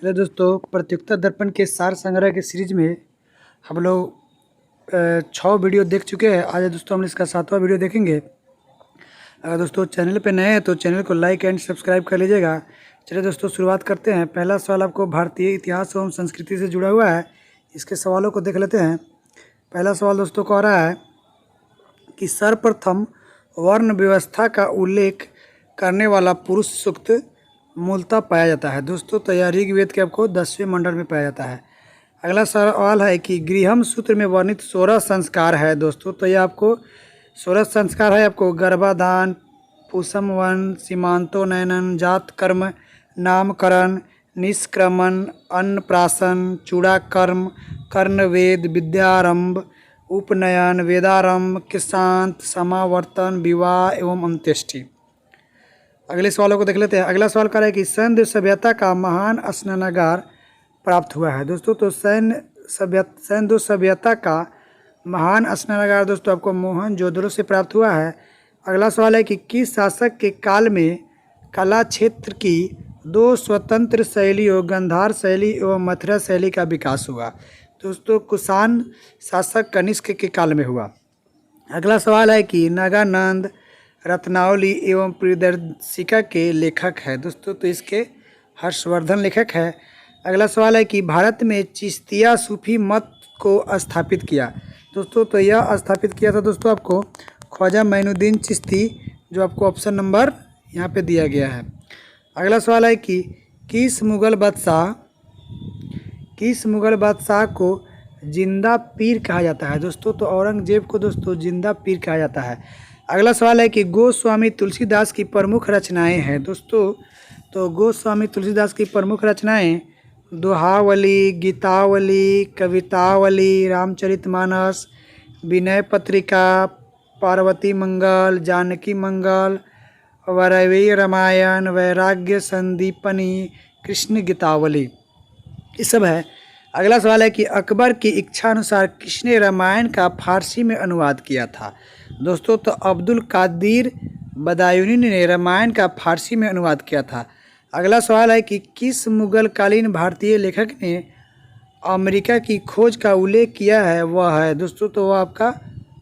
Hello दोस्तों, प्रतियोगिता दर्पण के सार संग्रह के सीरीज में हम लोग 6 वीडियो देख चुके हैं। आज दोस्तों हम इसका 7वां वीडियो देखेंगे। अगर दोस्तों चैनल पे नए हैं तो चैनल को लाइक एंड सब्सक्राइब कर लीजिएगा। चलिए दोस्तों शुरुआत करते हैं। पहला सवाल आपको भारतीय इतिहास एवं संस्कृति से जुड़ा हुआ है। इसके सवालों को देख लेते हैं। पहला सवाल दोस्तों कह रहा है कि सर्वप्रथम वर्ण व्यवस्था का उल्लेख करने वाला पुरुष सूक्त मूलतः पाया जाता है। दोस्तों तो यह ऋग्वेद के आपको 10वें मंडल में पाया जाता है। अगला सवाल है कि गृहम सूत्र में वर्णित 16 संस्कार है। दोस्तों तो यह आपको 16 संस्कार है। आपको गर्भाधान, पुसम वन, सीमांतोन्नयन, जात कर्म, नामकरण, निष्क्रमण, अन्नप्राशन, चूड़ाकर्म, कर्णवेद, विद्यारंभ, उपनयन, वेदारंभ, कृषांत, समावर्तन, विवाह एवं अंत्येष्टि। अगले सवालों को देख लेते हैं। अगला सवाल कर रहा है कि सैन्य सभ्यता का महान स्नानागार प्राप्त हुआ है। दोस्तों तो सैन्य सभ्यता का महान स्नानागार दोस्तों आपको मोहनजोदड़ो से प्राप्त हुआ है। अगला सवाल है कि किस शासक के काल में कला क्षेत्र की 2 स्वतंत्र शैलियों गांधार शैली एवं मथुरा शैली का विकास हुआ। दोस्तों कुषाण शासक कनिष्क के काल में हुआ। अगला सवाल है कि नागानंद रत्नावली एवं प्रियदर्शिका के लेखक है। दोस्तों तो इसके हर्षवर्धन लेखक है। अगला सवाल है कि भारत में चिश्तिया सूफी मत को स्थापित किया। दोस्तों तो यह स्थापित किया था दोस्तों आपको ख्वाजा मोइनुद्दीन चिश्ती, जो आपको ऑप्शन नंबर यहाँ पे दिया गया है। अगला सवाल है कि किस मुग़ल बादशाह को जिंदा पीर कहा जाता है। दोस्तों तो औरंगजेब को दोस्तों जिंदा पीर कहा जाता है। अगला सवाल है कि गोस्वामी तुलसीदास की प्रमुख रचनाएं हैं। दोस्तों तो गोस्वामी तुलसीदास की प्रमुख रचनाएं दोहावली, गीतावली, कवितावली, रामचरितमानस, विनय पत्रिका, पार्वती मंगल, जानकी मंगल, वैराग्य रामायण, वैराग्य संदीपनी, कृष्ण गीतावली, ये सब है। अगला सवाल है कि अकबर की इच्छा अनुसार किसने रामायण का फारसी में अनुवाद किया था। दोस्तों तो अब्दुल कादिर बदायूनी ने रामायण का फारसी में अनुवाद किया था। अगला सवाल है कि किस मुगलकालीन भारतीय लेखक ने अमेरिका की खोज का उल्लेख किया है। वह है दोस्तों तो वह आपका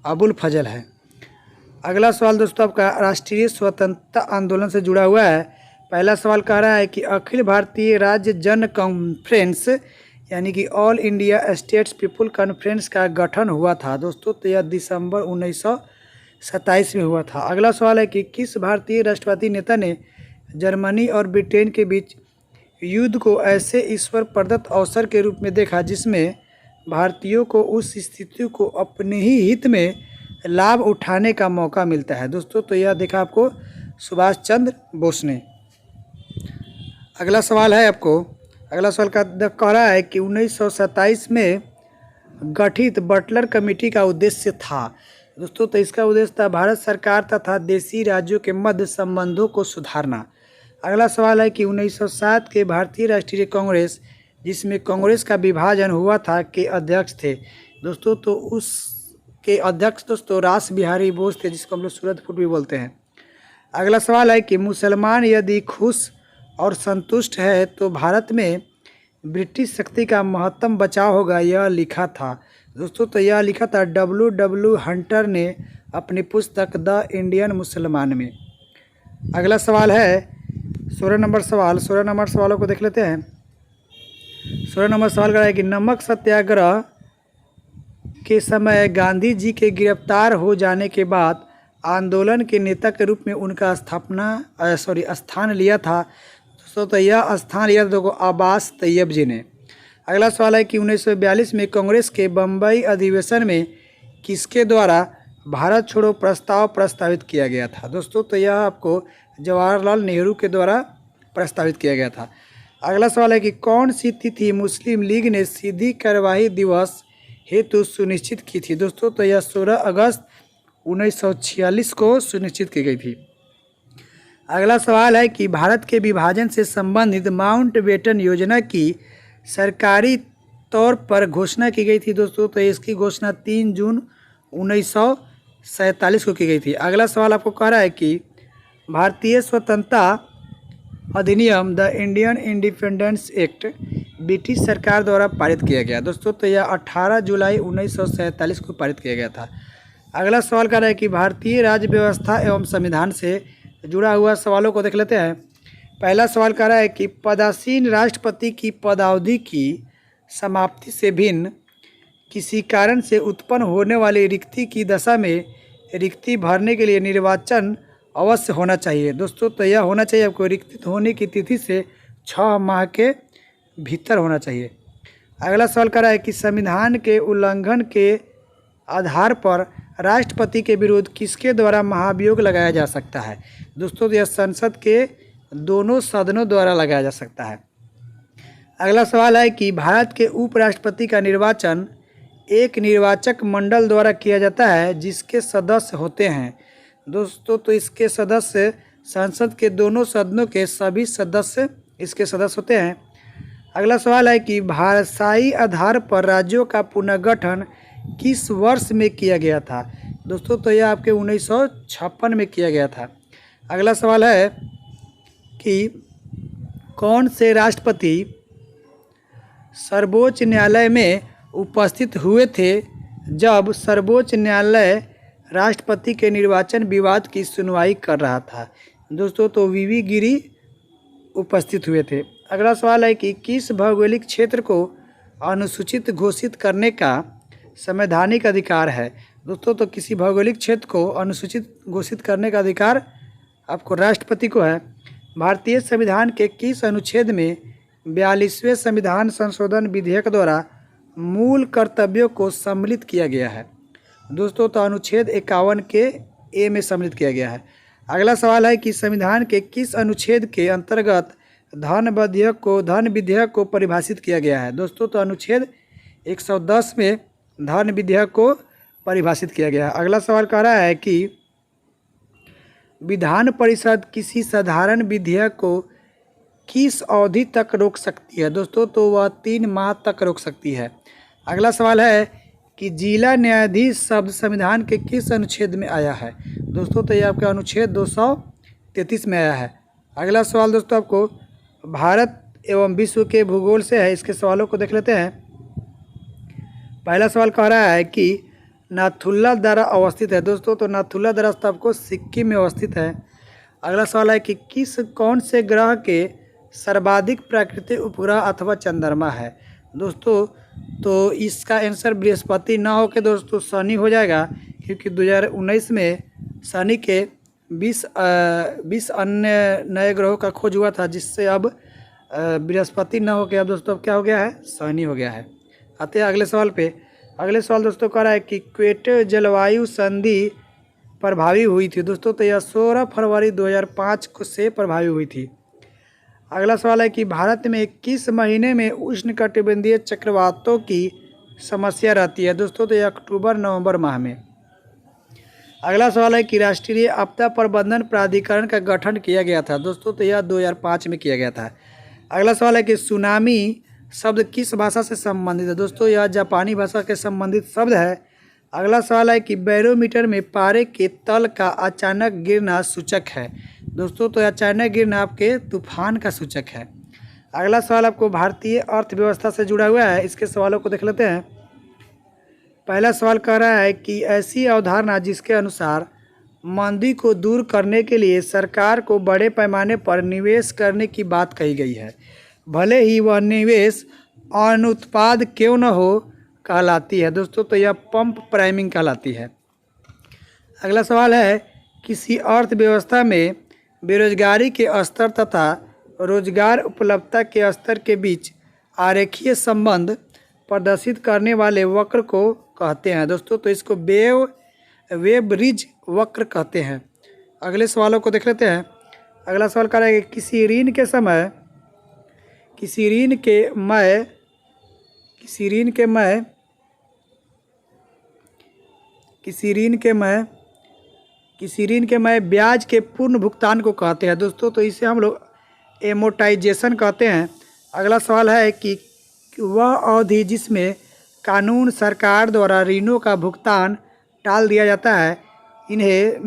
अबुल फजल है। अगला सवाल दोस्तों आपका राष्ट्रीय स्वतंत्रता आंदोलन से जुड़ा हुआ है। पहला सवाल कह रहा है कि अखिल भारतीय राज्य जन कॉन्फ्रेंस यानी कि all India states people conference का गठन हुआ था। दोस्तों तो यह दिसंबर 1927 में हुआ था। अगला सवाल है कि किस भारतीय राष्ट्रवादी नेता ने जर्मनी और ब्रिटेन के बीच युद्ध को ऐसे ईश्वर प्रदत्त अवसर के रूप में देखा जिसमें भारतीयों को उस स्थिति को अपने ही हित में लाभ उठाने का मौका मिलता है। दोस्तों तो यह देखा आपको सुभाष चंद्र बोस ने। अगला सवाल कह रहा है कि 1927 में गठित बटलर कमेटी का उद्देश्य था। दोस्तों तो इसका उद्देश्य था भारत सरकार तथा देशी राज्यों के मध्य संबंधों को सुधारना। अगला सवाल है कि 1907 के भारतीय राष्ट्रीय कांग्रेस, जिसमें कांग्रेस का विभाजन हुआ था, के अध्यक्ष थे। दोस्तों तो उसके अध्यक्ष दोस्तों रास बिहारी बोस थे, जिसको हम लोग सूरत फूट भी बोलते हैं। अगला सवाल है कि मुसलमान यदि खुश और संतुष्ट है तो भारत में ब्रिटिश शक्ति का महत्तम बचाव होगा, यह लिखा था। दोस्तों तो यह लिखा था W हंटर ने अपनी पुस्तक द इंडियन मुसलमान में। अगला सवाल है 16 नंबर सवालों को देख लेते हैं। 16 नंबर सवाल का है कि नमक सत्याग्रह के समय गांधी जी के गिरफ्तार हो जाने के बाद आंदोलन के नेता के रूप में उनका स्थान लिया था। तो यह स्थान लिया था अब्बास तैयब जी ने। अगला सवाल है कि 1942 में कांग्रेस के बम्बई अधिवेशन में किसके द्वारा भारत छोड़ो प्रस्ताव प्रस्तावित किया गया था। दोस्तों तो यह आपको जवाहरलाल नेहरू के द्वारा प्रस्तावित किया गया था। अगला सवाल है कि कौन सी तिथि मुस्लिम लीग ने सीधी कार्यवाही दिवस हेतु सुनिश्चित की थी। दोस्तों तो यह 16 अगस्त 1946 को सुनिश्चित की गई थी। अगला सवाल है कि भारत के विभाजन से संबंधित माउंटबेटन योजना की सरकारी तौर पर घोषणा की गई थी। दोस्तों तो इसकी घोषणा 3 जून 1947 को की गई थी। अगला सवाल आपको कह रहा है कि भारतीय स्वतंत्रता अधिनियम the Indian independence act British सरकार द्वारा पारित किया गया। दोस्तों तो यह 18 जुलाई 1947 को पारित किया गया था। अगला सवाल कर रहा है कि भारतीय राज्य व्यवस्था एवं संविधान से जुड़ा हुआ सवालों को देख लेते हैं। पहला सवाल कर रहा है कि पदासीन राष्ट्रपति की पदावधि की समाप्ति से भिन्न किसी कारण से उत्पन्न होने वाली रिक्ति की दशा में रिक्ति भरने के लिए निर्वाचन अवश्य होना चाहिए। दोस्तों तो यह होना चाहिए आपको रिक्त होने की तिथि से 6 माह के भीतर होना चाहिए। अगला सवाल कर रहा है कि संविधान के उल्लंघन के आधार पर राष्ट्रपति के विरुद्ध किसके द्वारा महाभियोग लगाया जा सकता है। दोस्तों तो यह संसद के दोनों सदनों द्वारा लगाया जा सकता है। अगला सवाल है कि भारत के उपराष्ट्रपति का निर्वाचन एक निर्वाचक मंडल द्वारा किया जाता है जिसके सदस्य होते हैं। दोस्तों तो इसके सदस्य संसद के दोनों सदनों के सभी सदस्य इसके सदस्य होते हैं। अगला सवाल है कि भाषाई आधार पर राज्यों का पुनर्गठन किस वर्ष में किया गया था। दोस्तों तो यह आपके 1956 में किया गया था। अगला सवाल है कि कौन से राष्ट्रपति सर्वोच्च न्यायालय में उपस्थित हुए थे जब सर्वोच्च न्यायालय राष्ट्रपति के निर्वाचन विवाद की सुनवाई कर रहा था। दोस्तों तो वीवी गिरी उपस्थित हुए थे। अगला सवाल है कि किस भौगोलिक क्षेत्र को अनुसूचित घोषित करने का संवैधानिक अधिकार है। दोस्तों तो किसी भौगोलिक क्षेत्र को अनुसूचित घोषित करने का अधिकार आपको राष्ट्रपति को है। भारतीय संविधान के किस अनुच्छेद में 42वें संविधान संशोधन विधेयक द्वारा मूल कर्तव्यों को सम्मिलित किया गया है। दोस्तों तो अनुच्छेद 51 के ए में सम्मिलित किया गया है। अगला सवाल है कि संविधान के किस अनुच्छेद के अंतर्गत धन विधेयक को परिभाषित किया गया है। दोस्तों तो अनुच्छेद 110 में धन विधेयक को परिभाषित किया गया है। अगला सवाल कह रहा है कि विधान परिषद किसी साधारण विधेयक को किस अवधि तक रोक सकती है। दोस्तों तो वह 3 माह तक रोक सकती है। अगला सवाल है कि जिला न्यायाधीश शब्द संविधान के किस अनुच्छेद में आया है। दोस्तों तो ये आपका अनुच्छेद 233 में आया है। अगला सवाल दोस्तों आपको भारत एवं विश्व के भूगोल से है। इसके सवालों को देख लेते हैं। पहला सवाल कह रहा है कि नाथुला दर्रा अवस्थित है। दोस्तों तो नाथुला दर्रा आपको सिक्किम में अवस्थित है। अगला सवाल है कि कौन से ग्रह के सर्वाधिक प्राकृतिक उपग्रह अथवा चंद्रमा है। दोस्तों तो इसका आंसर बृहस्पति ना हो के दोस्तों शनि हो जाएगा, क्योंकि 2019 में शनि के 20 अन्य नए ग्रहों का खोज हुआ था, जिससे अब बृहस्पति ना हो के अब दोस्तों क्या हो गया है, शनि हो गया है। आते हैं अगले सवाल पे। अगले सवाल दोस्तों कह रहा है कि क्वेट जलवायु संधि प्रभावी हुई थी। दोस्तों तो यह 16 फरवरी 2005 को से प्रभावी हुई थी। अगला सवाल है कि भारत में किस महीने में उष्णकटिबंधीय चक्रवातों की समस्या रहती है। दोस्तों तो यह अक्टूबर नवंबर माह में। अगला सवाल है कि राष्ट्रीय आपदा प्रबंधन प्राधिकरण का गठन किया गया था। दोस्तों तो यह 2005 में किया गया था। अगला सवाल है कि सुनामी शब्द किस भाषा से संबंधित है। दोस्तों यह जापानी भाषा के संबंधित शब्द है। अगला सवाल है कि बैरोमीटर में पारे के तल का अचानक गिरना सूचक है। दोस्तों तो अचानक गिरना आपके तूफान का सूचक है। अगला सवाल आपको भारतीय अर्थव्यवस्था से जुड़ा हुआ है। इसके सवालों को देख लेते हैं। पहला सवाल कह रहा है कि ऐसी अवधारणा जिसके अनुसार मंदी को दूर करने के लिए सरकार को बड़े पैमाने पर निवेश करने की बात कही गई है, भले ही वह निवेश अनुत्पाद क्यों न हो, कहलाती है। दोस्तों तो यह पंप प्राइमिंग कहलाती है। अगला सवाल है किसी अर्थव्यवस्था में बेरोजगारी के स्तर तथा रोजगार उपलब्धता के स्तर के बीच आरेखीय संबंध प्रदर्शित करने वाले वक्र को कहते हैं। दोस्तों तो इसको वेबरिज वक्र कहते हैं। अगले सवालों को देख लेते हैं। अगला सवाल कह रहा है कि किसी ऋण के मैं ब्याज के पूर्ण भुगतान को कहते हैं। दोस्तों तो इसे हम लोग एमोटाइजेशन कहते हैं। अगला सवाल है कि वह अवधि जिसमें कानून सरकार द्वारा ऋणों का भुगतान टाल दिया जाता है, इन्हें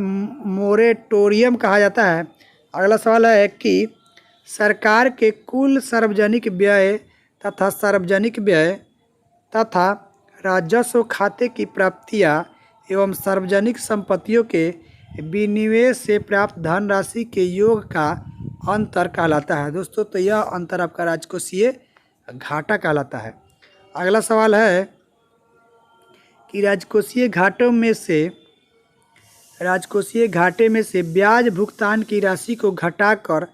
मोरेटोरियम कहा जाता है। अगला सवाल है कि सरकार के कुल सार्वजनिक व्यय तथा राजस्व खाते की प्राप्तियां एवं सार्वजनिक संपत्तियों के विनिवेश से प्राप्त धनराशि के योग का अंतर कहलाता है। दोस्तों तो यह अंतर आपका राजकोषीय घाटा कहलाता है। अगला सवाल है कि राजकोषीय घाटे में से ब्याज भुगतान की राशि को घटाकर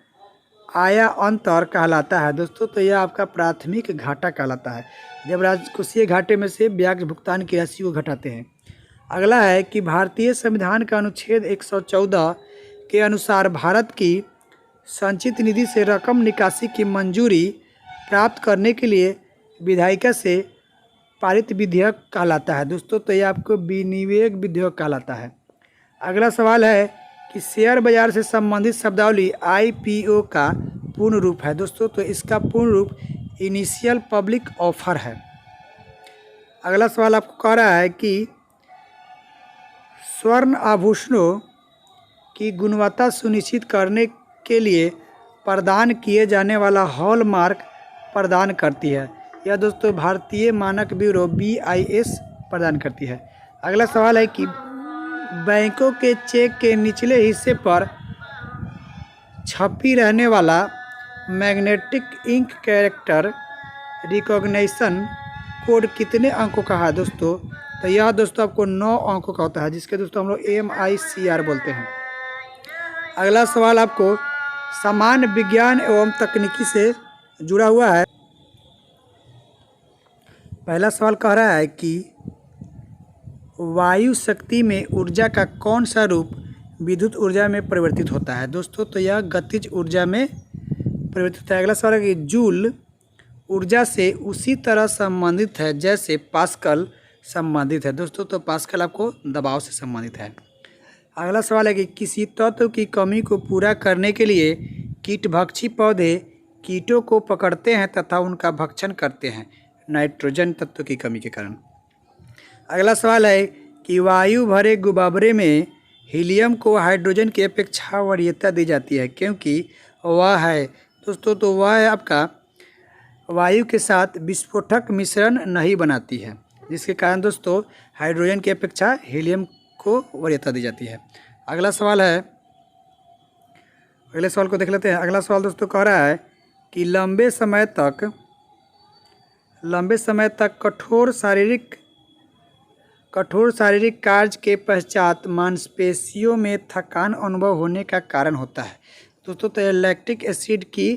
आया अंतर कहलाता है। दोस्तों तो यह आपका प्राथमिक घाटा कहलाता है, जब राजकोषीय घाटे में से ब्याज भुगतान की राशि को घटाते हैं। अगला है कि भारतीय संविधान का अनुच्छेद 114 के अनुसार भारत की संचित निधि से रकम निकासी की मंजूरी प्राप्त करने के लिए विधायिका से पारित विधेयक कहलाता है। दोस्तों तो यह आपको विनिवेश विधेयक कहलाता है। अगला सवाल है कि शेयर बाजार से संबंधित शब्दावली IPO का पूर्ण रूप है। दोस्तों तो इसका पूर्ण रूप इनिशियल पब्लिक ऑफर है। अगला सवाल आपको कह रहा है कि स्वर्ण आभूषणों की गुणवत्ता सुनिश्चित करने के लिए प्रदान किए जाने वाला हॉलमार्क प्रदान करती है। यह दोस्तों भारतीय मानक ब्यूरो BIS प्रदान करती है। अगला सवाल है कि बैंकों के चेक के निचले हिस्से पर छपी रहने वाला magnetic ink character recognition code कितने अंकों का है। दोस्तों तो यह दोस्तों आपको 9 अंकों का होता है, जिसके दोस्तों हम लोग MICR बोलते हैं। अगला सवाल आपको सामान्य विज्ञान एवं तकनीकी से जुड़ा हुआ है। पहला सवाल कह रहा है कि वायु शक्ति में ऊर्जा का कौन सा रूप विद्युत ऊर्जा में परिवर्तित होता है। दोस्तों तो यह गतिज ऊर्जा में परिवर्तित होता है। अगला सवाल है कि जूल ऊर्जा से उसी तरह संबंधित है जैसे पास्कल संबंधित है। दोस्तों तो पास्कल आपको दबाव से संबंधित है। अगला सवाल है कि किसी तत्व की कमी को पूरा करने के लिए कीटभक्षी पौधे कीटों को पकड़ते हैं तथा उनका भक्षण करते हैं नाइट्रोजन तत्व की कमी के कारण। अगला सवाल है कि वायु भरे गुब्बारे में हीलियम को हाइड्रोजन की अपेक्षा वरीयता दी जाती है, क्योंकि वह है दोस्तों तो वह है आपका वायु के साथ विस्फोटक मिश्रण नहीं बनाती है, जिसके कारण दोस्तों हाइड्रोजन की अपेक्षा हीलियम को वरीयता दी जाती है। अगला सवाल को देख लेते हैं। अगला सवाल दोस्तों कह रहा है कि लंबे समय तक कठोर शारीरिक कार्य के पश्चात मांसपेशियों में थकान अनुभव होने का कारण होता है। दोस्तों तो लैक्टिक एसिड की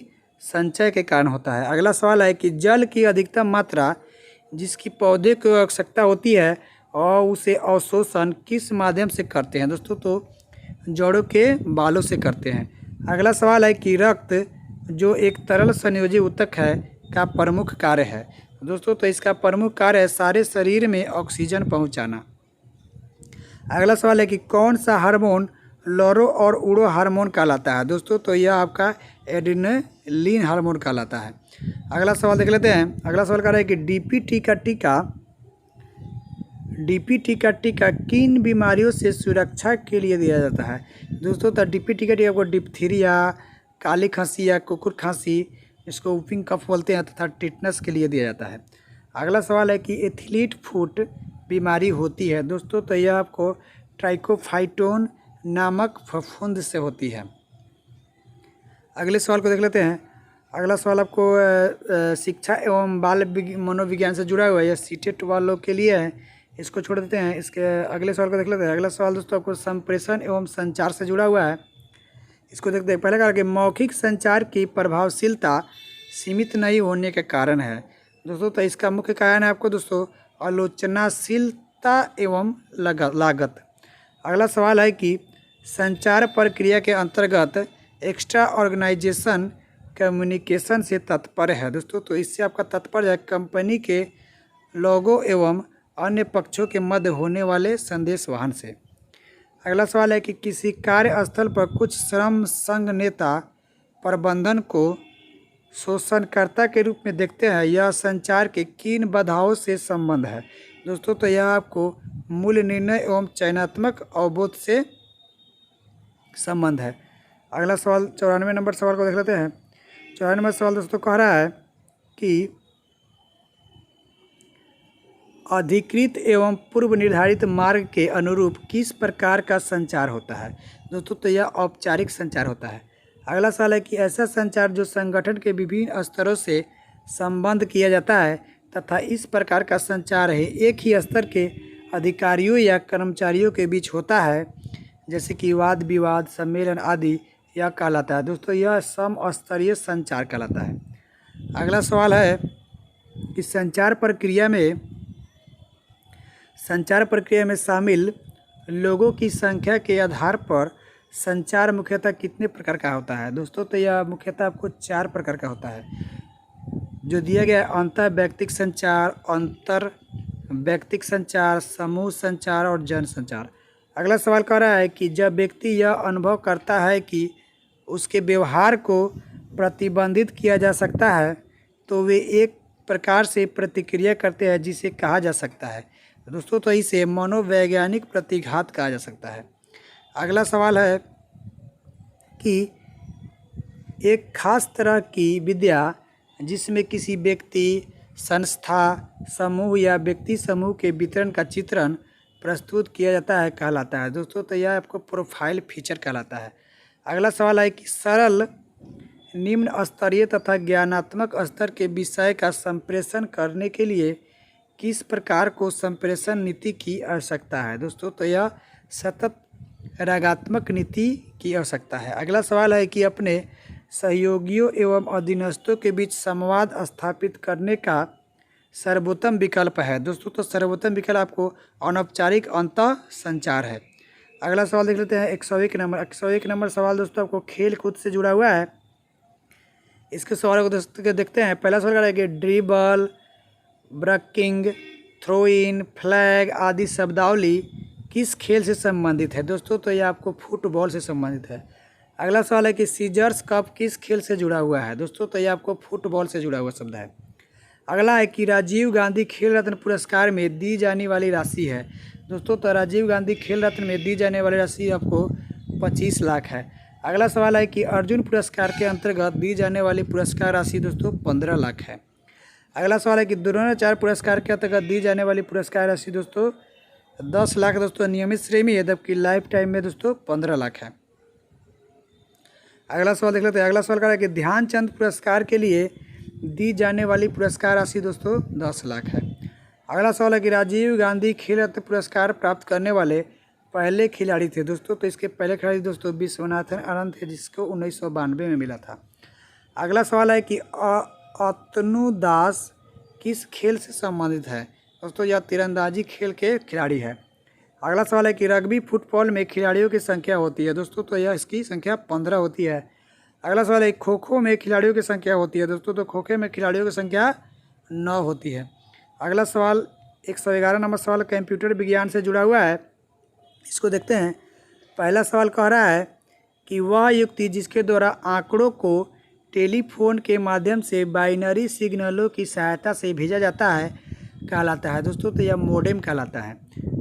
संचय के कारण होता है। अगला सवाल है कि जल की अधिकतम मात्रा जिसकी पौधे को आवश्यकता होती है और उसे अवशोषण किस माध्यम से करते हैं। दोस्तों तो जड़ों के बालों से करते हैं। अगला सवाल है कि रक्त जो एक तरल संयोजी ऊतक है का प्रमुख कार्य है। दोस्तों तो इसका प्रमुख कार्य है सारे शरीर में ऑक्सीजन पहुंचाना। अगला सवाल है कि कौन सा हार्मोन लोरो और उड़ो हार्मोन कहलाता है। दोस्तों तो यह आपका एड्रेनलिन हार्मोन कहलाता है। अगला सवाल देख लेते हैं। अगला सवाल कह रहा है कि DPT का टीका किन बीमारियों से सुरक्षा के लिए दिया जाता है। दोस्तों तो DPT का टीका आपको डिप्थीरिया, काली खांसी या कुकुर खांसी, इसको वुपिंग कफ बोलते हैं, तथा टिटनस के लिए दिया जाता है। अगला सवाल है कि एथलीट फुट बीमारी होती है। दोस्तों तो यह आपको ट्राइकोफाइटोन नामक फफूंद से होती है। अगले सवाल को देख लेते हैं। अगला सवाल आपको शिक्षा एवं बाल मनोविज्ञान से जुड़ा हुआ है, यह सीटेट वालों के लिए है, इसको छोड़ देते हैं। इसके अगले सवाल को देख लेते हैं। अगला सवाल दोस्तों आपको संप्रेषण एवं संचार से जुड़ा हुआ है, इसको देखते हैं। पहले कहा कि मौखिक संचार की प्रभावशीलता सीमित नहीं होने के कारण है। दोस्तों तो इसका मुख्य कारण है आपको दोस्तों आलोचनाशीलता एवं लागत। अगला सवाल है कि संचार प्रक्रिया के अंतर्गत एक्स्ट्रा ऑर्गेनाइजेशन कम्युनिकेशन से तात्पर्य है। दोस्तों तो इससे आपका तात्पर्य है कंपनी के लोगों एवं अन्य पक्षों के मध्य होने वाले संदेश वहन से। अगला सवाल है कि किसी कार्यस्थल पर कुछ श्रम संघ नेता प्रबंधन को शोषणकर्ता के रूप में देखते हैं, यह संचार के किन बाधाओं से संबंध है। दोस्तों तो यह आपको मूल्य निर्णय एवं चयनात्मक अवबोध से संबंध है। अगला सवाल 94 नंबर सवाल को देख लेते हैं। 64 नंबर सवाल दोस्तों कह रहा है कि अधिकृत एवं पूर्व निर्धारित मार्ग के अनुरूप किस प्रकार का संचार होता है। दोस्तों तो यह औपचारिक संचार होता है। अगला सवाल है कि ऐसा संचार जो संगठन के विभिन्न स्तरों से संबंध किया जाता है तथा इस प्रकार का संचार है एक ही स्तर के अधिकारियों या कर्मचारियों के बीच होता है, जैसे कि वाद विवाद, सम्मेलन आदि, यह कहलाता है। दोस्तों यह समस्तरीय संचार कहलाता है। अगला सवाल है कि संचार प्रक्रिया में शामिल लोगों की संख्या के आधार पर संचार मुख्यतः कितने प्रकार का होता है। दोस्तों तो यह मुख्यतः आपको 4 प्रकार का होता है जो दिया गया है। अंतर व्यक्तिक संचार, अंतर व्यक्तिक संचार, समूह संचार और जन संचार। अगला सवाल कह रहा है कि जब व्यक्ति यह अनुभव करता है कि उसके व्यवहार को प्रतिबंधित किया जा सकता है तो वे एक प्रकार से प्रतिक्रिया करते हैं जिसे कहा जा सकता है। दोस्तों तो इसे मनोवैज्ञानिक प्रतिघात कहा जा सकता है। अगला सवाल है कि एक खास तरह की विद्या जिसमें किसी व्यक्ति, संस्था, समूह या व्यक्ति समूह के वितरण का चित्रण प्रस्तुत किया जाता है कहलाता है। दोस्तों तो यह आपको प्रोफाइल फीचर कहलाता है। अगला सवाल है कि सरल, निम्न स्तरीय तथा ज्ञानात्मक स्तर के विषय का संप्रेषण करने के लिए किस प्रकार को संप्रेषण नीति की आवश्यकता है। दोस्तों तो यह सतत रागात्मक नीति की आवश्यकता है। अगला सवाल है कि अपने सहयोगियों एवं अधीनस्थों के बीच संवाद स्थापित करने का सर्वोत्तम विकल्प है। दोस्तों तो सर्वोत्तम विकल्प आपको अनौपचारिक अंतः संचार है। अगला सवाल देख लेते हैं 101 नंबर। 101 नंबर सवाल दोस्तों आपको खेल कूद से जुड़ा हुआ है। इसके सवालों को दोस्तों देखते हैं। पहला सवाल है कि ड्रिबल, ब्रकिंग, थ्रो इन, फ्लैग आदि शब्दावली किस खेल से संबंधित है। दोस्तों तो यह आपको फुटबॉल से संबंधित है। अगला सवाल है कि सीजर्स कप किस खेल से जुड़ा हुआ है। दोस्तों तो यह आपको फुटबॉल से जुड़ा हुआ शब्द है। अगला है कि राजीव गांधी खेल रत्न पुरस्कार में दी जाने वाली राशि है। दोस्तों तो राजीव गांधी खेल रत्न में दी जाने वाली राशि आपको 25 लाख है। अगला सवाल है कि अर्जुन पुरस्कार के अंतर्गत दी जाने वाली पुरस्कार राशि दोस्तों 15 लाख है। अगला सवाल है कि द्रोणाचार्य पुरस्कार के अंतर्गत दी जाने वाली पुरस्कार राशि दोस्तों 10 लाख दोस्तों नियमित श्रेणी में है, जबकि लाइफ टाइम में दोस्तों 15 लाख है। अगला सवाल देख लेते हैं। अगला सवाल कर रहा है कि ध्यानचंद पुरस्कार के लिए दी जाने वाली पुरस्कार राशि दोस्तों 10 लाख है। अगला सवाल है कि राजीव गांधी खेल रत्न पुरस्कार प्राप्त करने वाले पहले खिलाड़ी थे। दोस्तों तो इसके पहले खिलाड़ी दोस्तों विश्वनाथन आनंद थे, जिसको 1992 में मिला था। अगला सवाल है कि अतनु दास किस खेल से संबंधित है। दोस्तों यह तीरंदाजी खेल के खिलाड़ी है। अगला सवाल है कि रग्बी फुटबॉल में खिलाड़ियों की संख्या होती है। दोस्तों तो यह इसकी संख्या 15 होती है। अगला सवाल है खो खो में खिलाड़ियों की संख्या होती है। दोस्तों तो खो खो में खिलाड़ियों की संख्या 9 होती है। अगला सवाल 111 नंबर सवाल कंप्यूटर विज्ञान से जुड़ा हुआ है। इसको देखते हैं। पहला सवाल कह रहा है कि वह युक्ति जिसके द्वारा आंकड़ों को टेलीफोन के माध्यम से बाइनरी सिग्नलों की सहायता से भेजा जाता है कहलाता है। दोस्तों तो यह मोडेम कहलाता है।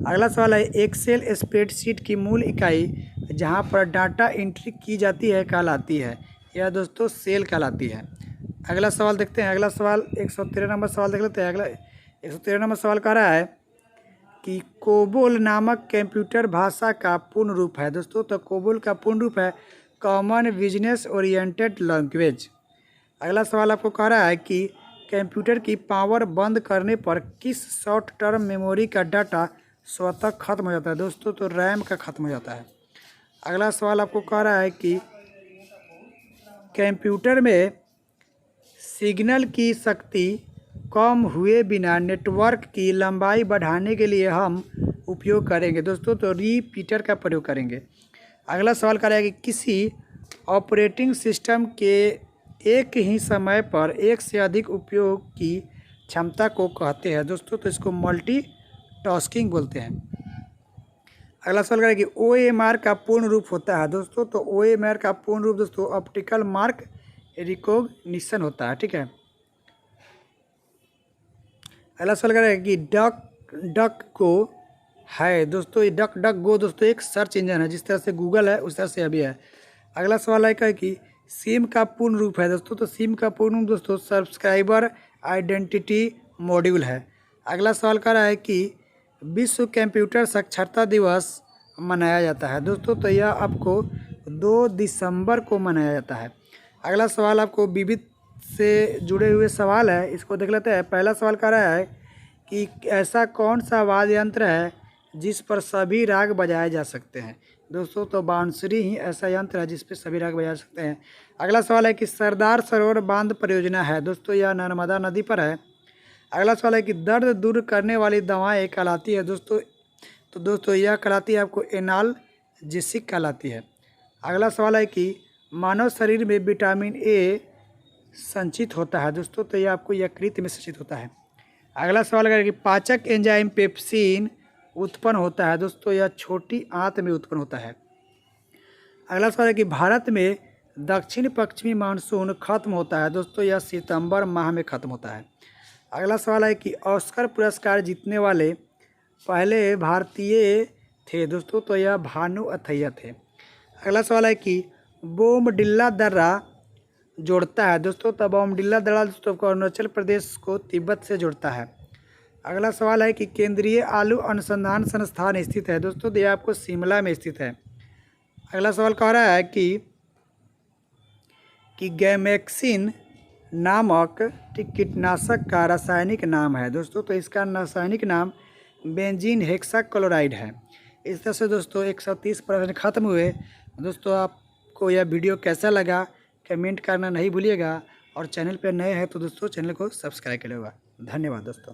अगला सवाल है एक्सेल स्प्रेडशीट की मूल इकाई जहां पर डाटा एंट्री की जाती है कहलाती है। यह दोस्तों सेल कहलाती है। अगला सवाल देखते हैं। अगला सवाल 113 नंबर सवाल देख लेते हैं। अगला 113 नंबर सवाल कह रहा है कि कोबोल नामक कंप्यूटर भाषा का पूर्ण रूप है। दोस्तों तो कोबोल का पूर्ण रूप है कॉमन बिजनेस ओरिएंटेड लैंग्वेज। अगला सवाल आपको कह रहा है कि कंप्यूटर की पावर बंद करने पर किस शॉर्ट टर्म मेमोरी का डाटा स्वतः खत्म हो जाता है। दोस्तों तो रैम का खत्म हो जाता है। अगला सवाल आपको कह रहा है कि कंप्यूटर में सिग्नल की शक्ति कम हुए बिना नेटवर्क की लंबाई बढ़ाने के लिए हम उपयोग करेंगे। दोस्तों तो रिपीटर का प्रयोग करेंगे। अगला सवाल कर रहा है कि किसी ऑपरेटिंग सिस्टम के एक ही समय पर एक से अधिक उपयोग की क्षमता को कहते हैं। दोस्तों तो इसको मल्टी टास्किंग बोलते हैं। अगला सवाल करें कि OMR का पूर्ण रूप होता है। दोस्तों तो OMR का पूर्ण रूप दोस्तों ऑप्टिकल मार्क रिकॉग्निशन होता है। ठीक है। अगला सवाल करें कि डक गो है। दोस्तों ये डक गो दोस्तों एक सर्च इंजन है। जिस तरह से गूगल है उस तरह से अभी है। अगला सवाल है कि सिम का पूर्ण रूप है दोस्तों? तो सिम का पूर्ण रूप दोस्तों सब्सक्राइबर आइडेंटिटी मॉड्यूल है। अगला सवाल कर रहा है कि विश्व कंप्यूटर साक्षरता दिवस मनाया जाता है दोस्तों? तो यह आपको 2 दिसंबर को मनाया जाता है। अगला सवाल आपको विविध से जुड़े हुए सवाल है, इसको देख लेते हैं। पहला सवाल कर रहा है कि ऐसा कौन सा वाद्य यंत्र है जिस पर सभी राग बजाए जा सकते हैं दोस्तों? तो बांसुरी ही ऐसा यंत्र है जिस पर सभी राग बजा सकते हैं। अगला सवाल है कि सरदार सरोवर बांध परियोजना है दोस्तों, यह नर्मदा नदी पर है। अगला सवाल है कि दर्द दूर करने वाली दवाएं कहलाती है दोस्तों? तो दोस्तों यह कहलाती है आपको एनाल्जेसिक कहलाती है। अगला सवाल है कि मानव शरीर में विटामिन ए संचित होता है दोस्तों? तो यह आपको यकृत में संचित होता है। अगला सवाल है कि पाचक एंजाइम पेप्सिन उत्पन्न होता है दोस्तों? यह छोटी आंत में उत्पन्न होता है। अगला सवाल है कि भारत में दक्षिण पश्चिमी मानसून खत्म होता है दोस्तों? यह सितंबर माह में खत्म होता है। अगला सवाल है कि ऑस्कर पुरस्कार जीतने वाले पहले भारतीय थे दोस्तों? तो यह भानु अथैया थे। अगला सवाल है कि बोमडिल्ला दर्रा जोड़ता है दोस्तों? तो बोमडिल्ला दर्रा दोस्तों को अरुणाचल प्रदेश को तिब्बत से जोड़ता है। अगला सवाल है कि केंद्रीय आलू अनुसंधान संस्थान स्थित है दोस्तों? तो यह आपको शिमला में स्थित है। अगला सवाल कह रहा है कि गैमेक्सिन नामक कीटनाशक का रासायनिक नाम है दोस्तों? तो इसका रासायनिक नाम बेंजीन हेक्साक्लोराइड है। इस तरह से दोस्तों 130 प्रश्न खत्म हुए। दोस्तों आपको यह वीडियो कैसा लगा कमेंट करना नहीं भूलिएगा, और चैनल पर नए हैं तो दोस्तों चैनल को सब्सक्राइब करिएगा। धन्यवाद दोस्तों।